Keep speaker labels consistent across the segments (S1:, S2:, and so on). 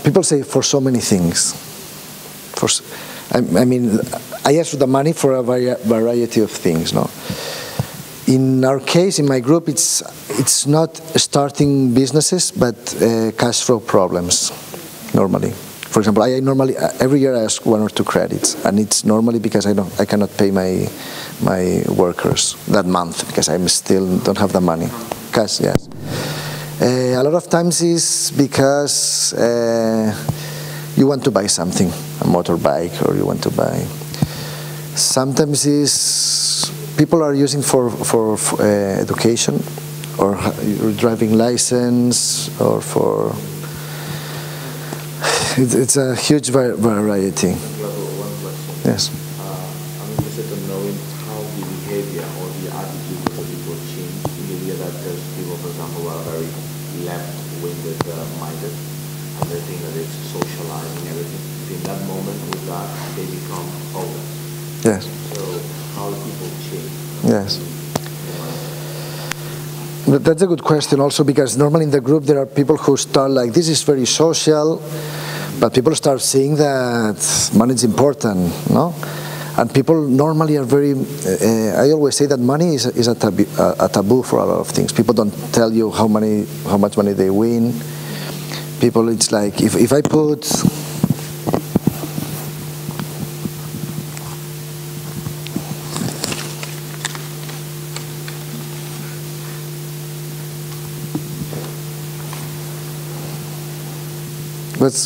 S1: People say for so many things. I mean, I ask for the money for a variety of things, no? In our case, in my group, it's not starting businesses, but cash flow problems, normally. For example, I normally, every year I ask 1 or 2 credits, and it's normally because I cannot pay my workers that month, because I still don't have the money. Cash, yes. A lot of times is because you want to buy something, a motorbike, or you want to buy. Sometimes is people are using for education, or driving license, or for. It's a huge variety.
S2: One question.
S1: Yes.
S2: I'm interested in knowing how the behavior or the attitude of people change in the idea that there's people, for example, who are very left-winged minded, and they think that it's socializing everything. In that moment, with that, they become open.
S1: Yes.
S2: So how do people change?
S1: Yes. But that's a good question also, because normally in the group there are people who start like, this is very social, but people start seeing that money is important, no? And people normally are very, I always say that money is a taboo for a lot of things. People don't tell you how much money they win. People, it's like, if I put,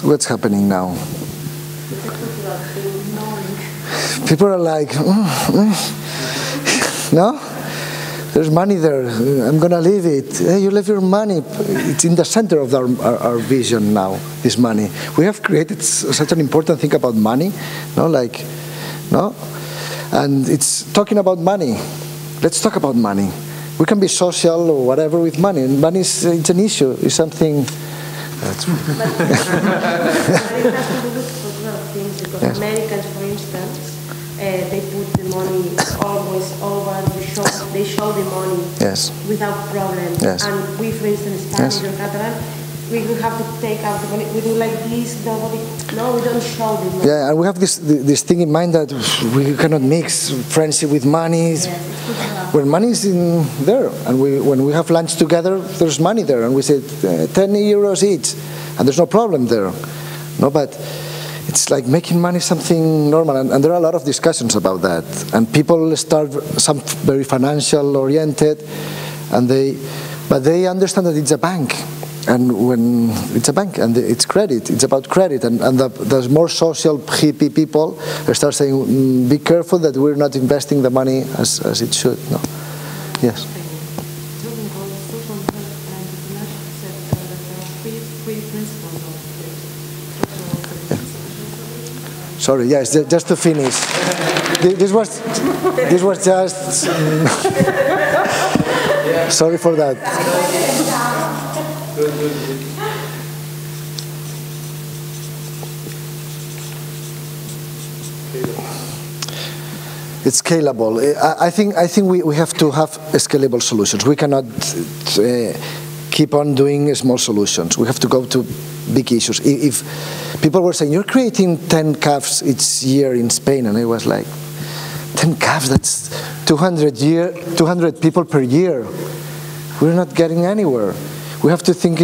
S1: what's happening now? People are like, no? There's money there. I'm going to leave it. Hey, you leave your money. It's in the center of our vision now, this money. We have created such an important thing about money, no? Like, no? And it's talking about money. Let's talk about money. We can be social or whatever with money. And money is it's an issue. It's something. That's
S3: because Americans, for instance, they put the money always over the shop. They show the money without problem.
S1: Yes.
S3: And we, for instance, Spanish or Catalan, we will have to take out the money. We do like this. Nobody. No, we don't show the money.
S1: Yeah, and we have this thing in mind that we cannot mix friendship with money.
S3: Yes,
S1: when money is in there, and when we have lunch together, there's money there, and we say 10 euros each, and there's no problem there. No, but it's like making money something normal, and there are a lot of discussions about that. And people start some very financial oriented, but they understand that it's a bank. And when it's a bank and it's credit, it's about credit, and there's more social hippie people who start saying, be careful that we're not investing the money as it should. No. Yes. Sorry, yes, just to finish. This was just. Sorry for that. It's scalable. I think we have to have scalable solutions. We cannot keep on doing small solutions. We have to go to big issues. If people were saying, you're creating 10 calves each year in Spain, and I was like, 10 calves, that's 200 people per year. We're not getting anywhere. We have to think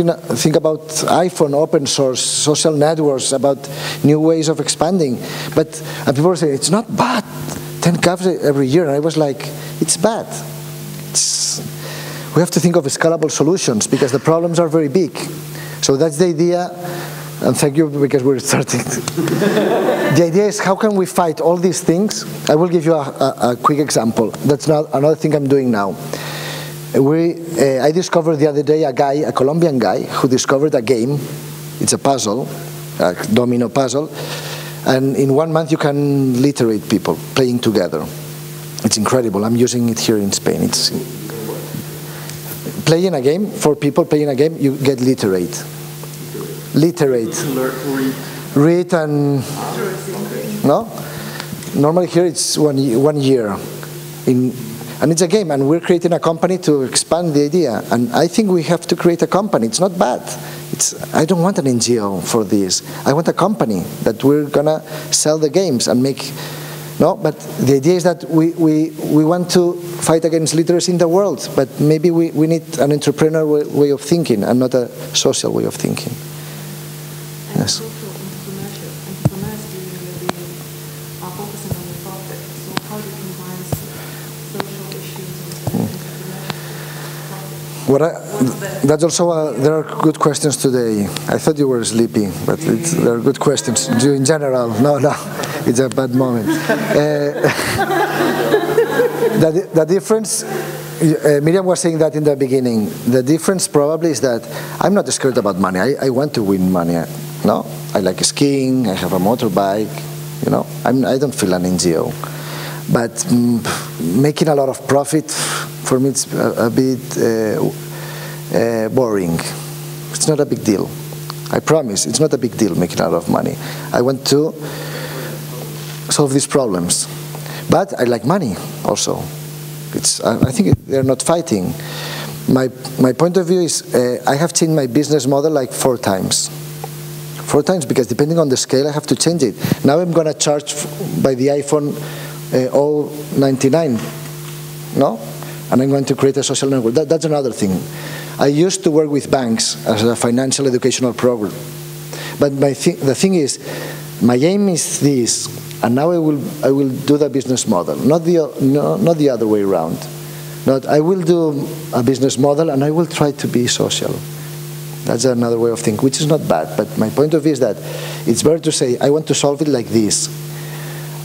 S1: about iPhone, open source, social networks, about new ways of expanding. And people were saying, it's not bad, 10 calves every year. And I was like, it's bad. We have to think of scalable solutions because the problems are very big. So that's the idea, and thank you because we're starting. The idea is how can we fight all these things? I will give you a quick example. That's not another thing I'm doing now. I discovered the other day a Colombian guy who discovered a game. It's a puzzle, a domino puzzle, and in 1 month you can literate people playing together. It's incredible. I'm using it here in Spain. It's playing a game, 4 people playing a game, you get literate. Literate. Read and... No? Normally here it's one year. And it's a game, and we're creating a company to expand the idea. And I think we have to create a company. It's not bad. I don't want an NGO for this. I want a company that we're gonna sell the games and make. No, but the idea is that we want to fight against literacy in the world, but maybe we need an entrepreneur way of thinking and not a social way of thinking.
S4: And
S1: yes.
S4: also entrepreneurs usually are focusing on the profit. So how do you combine social issues with entrepreneurship?
S1: That's also there are good questions today. I thought you were sleepy, but there are good questions in general. No, it's a bad moment. The difference, Miriam was saying that in the beginning. The difference probably is that I'm not scared about money. I want to win money. No, I like skiing. I have a motorbike. You know, I don't feel an NGO. But making a lot of profit, for me, it's a bit boring. It's not a big deal. I promise, it's not a big deal making a lot of money. I want to solve these problems. But I like money also. I think they're not fighting. My point of view is I have changed my business model like 4 times. 4 times, because depending on the scale, I have to change it. Now I'm going to charge by the iPhone 0.99, no? And I'm going to create a social network. That's another thing. I used to work with banks as a financial educational program. But the thing is, my aim is this, and now I will do the business model, not the other way around. I will do a business model, and I will try to be social. That's another way of thinking, which is not bad. But my point of view is that it's better to say, I want to solve it like this,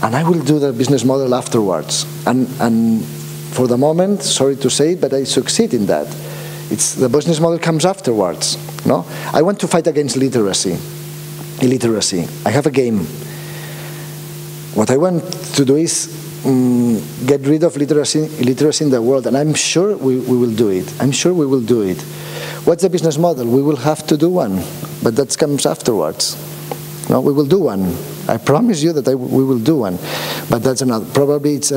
S1: and I will do the business model afterwards. And for the moment, sorry to say it, but I succeed in that. The business model comes afterwards. No, I want to fight against illiteracy. I have a game. What I want to do is get rid of illiteracy in the world, and I'm sure we will do it. I'm sure we will do it. What's the business model? We will have to do one, but that comes afterwards. No, we will do one. I promise you that we will do one, but that's another. Probably it's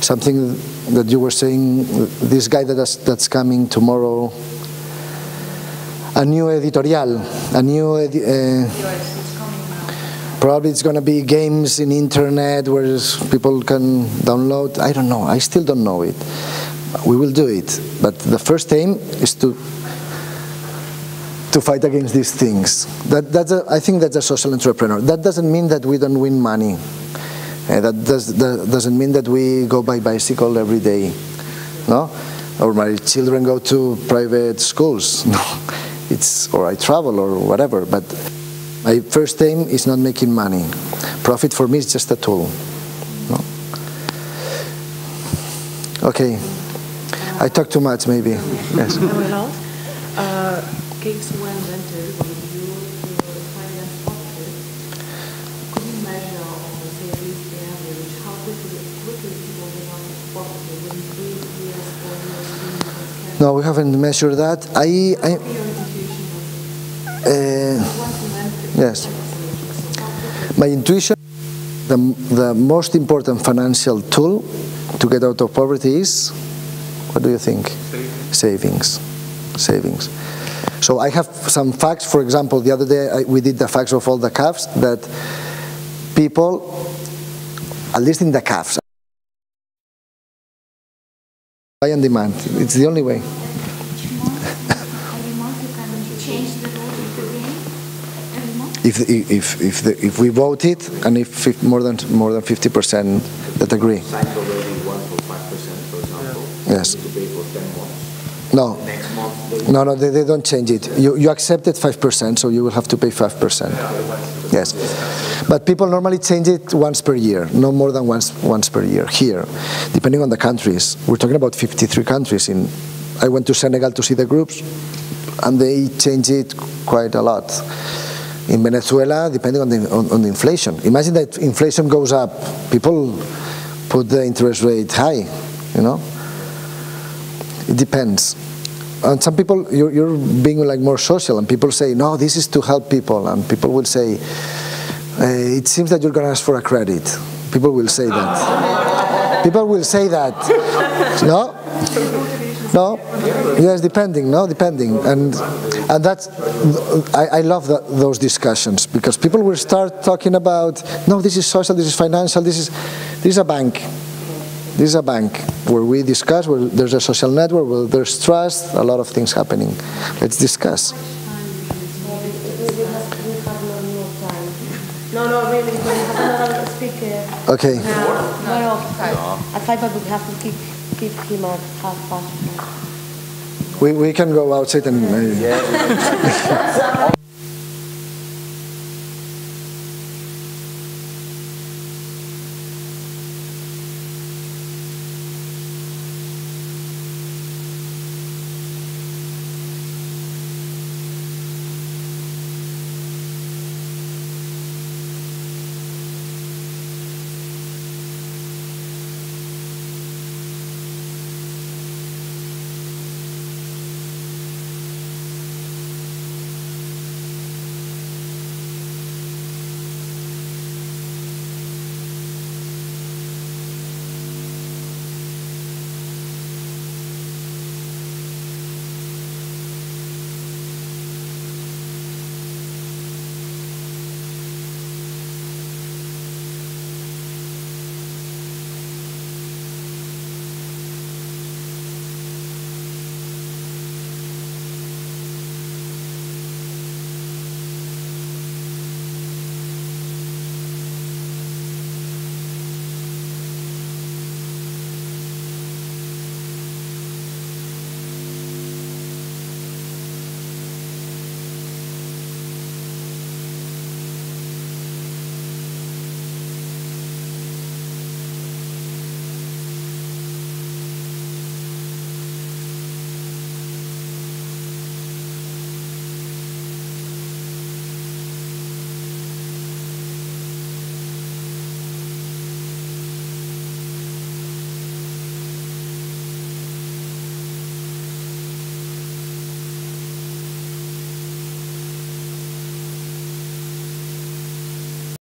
S1: something that you were saying. This guy that's coming tomorrow. A new editorial, probably it's going to be games in internet where people can download. I don't know. I still don't know it. We will do it, but the first aim is to fight against these things. I think that's a social entrepreneur. That doesn't mean that we don't win money. That doesn't mean that we go by bicycle every day, no? Or my children go to private schools, no? Or I travel or whatever. But my first aim is not making money. Profit for me is just a tool. No? Okay. I talk too much, maybe. Yes.
S4: Cakes were invented when you finance profit. Could you measure, say, at least the average, how quickly people get on profit within 3 years, 4 years?
S1: No, we haven't measured that. Yes. My intuition, the most important financial tool to get out of poverty is, what do you think? Savings. So I have some facts. For example, the other day we did the facts of all the CAFs that people, at least in the CAFs, buy and demand. It's the only way. If we vote it, and if more than 50% that agree.
S2: Signed already 1 for 5%, for example.
S1: Yes.
S2: To pay for 10 months.
S1: No.
S2: Next month.
S1: No, they don't change it. You accepted 5%, so you will have to pay 5%. Yes. But people normally change it once per year, no more than once per year. Here, depending on the countries, we're talking about 53 countries. I went to Senegal to see the groups, and they change it quite a lot. In Venezuela, depending on the inflation. Imagine that inflation goes up, people put the interest rate high, you know. It depends. And some people, you're being like more social, and people say, no, this is to help people, and people will say, it seems that you're going to ask for a credit. People will say that. People will say that. No? No, yes, depending, and that's, I love those discussions, because people will start talking about, no, this is social, this is financial, this is a bank. This is a bank where we discuss, where there's a social network, where there's trust, a lot of things happening. Let's discuss.
S3: No, really, we have another speaker.
S1: Okay.
S3: At 5 o'clock we have to keep him at 5:30.
S1: We can go outside and...